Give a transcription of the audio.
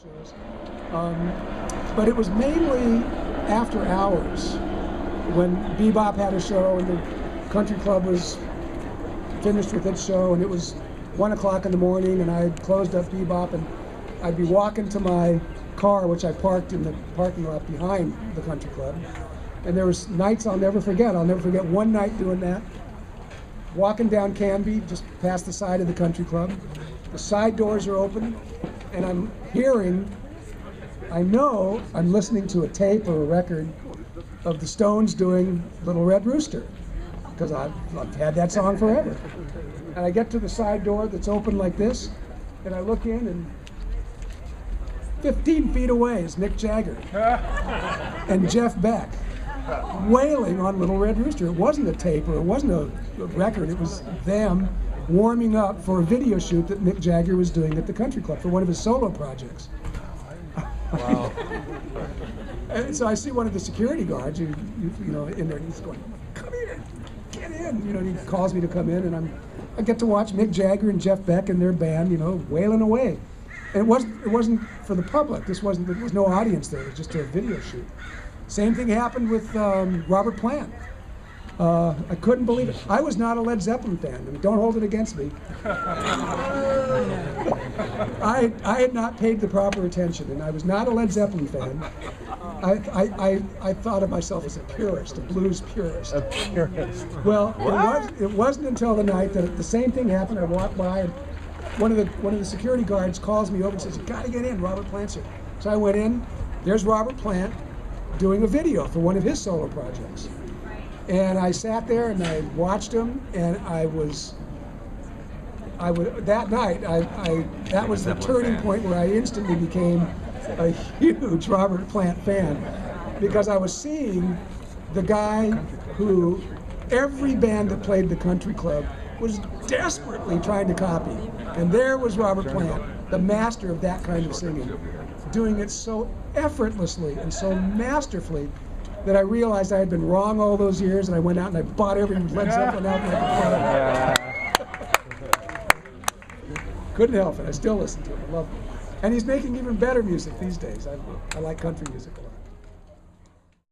shows. But it was mainly after hours when Bebop had a show and the country club was finished with its show, and it was 1 o'clock in the morning, and I had closed up Bebop, and I'd be walking to my car, which I parked in the parking lot behind the country club. And there was nights I'll never forget. I'll never forget one night doing that. Walking down Canby, just past the side of the country club. The side doors are open, and I'm hearing, I know I'm listening to a tape or a record of the Stones doing Little Red Rooster, because I've had that song forever. And I get to the side door that's open like this, and I look in, and 15 feet away is Mick Jagger and Jeff Beck wailing on Little Red Rooster. It wasn't a tape or it wasn't a record, it was them warming up for a video shoot that Mick Jagger was doing at the country club for one of his solo projects. Wow. And so I see one of the security guards, you know, in there, and he's going, "Come here, get in." You know, and he calls me to come in, and I get to watch Mick Jagger and Jeff Beck and their band, you know, wailing away. And it wasn't for the public. There was no audience there. It was just a video shoot. Same thing happened with Robert Plant. I couldn't believe it. I was not a Led Zeppelin fan. I mean, don't hold it against me. I had not paid the proper attention, and I was not a Led Zeppelin fan. I thought of myself as a purist, a blues purist. A purist. Well, it wasn't until the night that the same thing happened. I walked by, and one of the security guards calls me over and says, "You got to get in, Robert Plant's here." So I went in. There's Robert Plant doing a video for one of his solo projects. And I sat there and I watched him, and that night, that was the turning point where I instantly became a huge Robert Plant fan, because I was seeing the guy who every band that played the country club was desperately trying to copy. And there was Robert Plant, the master of that kind of singing, doing it so effortlessly and so masterfully that I realized I had been wrong all those years, and I went out and I bought every Led Zeppelin album I could find. Couldn't help it. I still listen to him. I love him. And he's making even better music these days. I like country music a lot.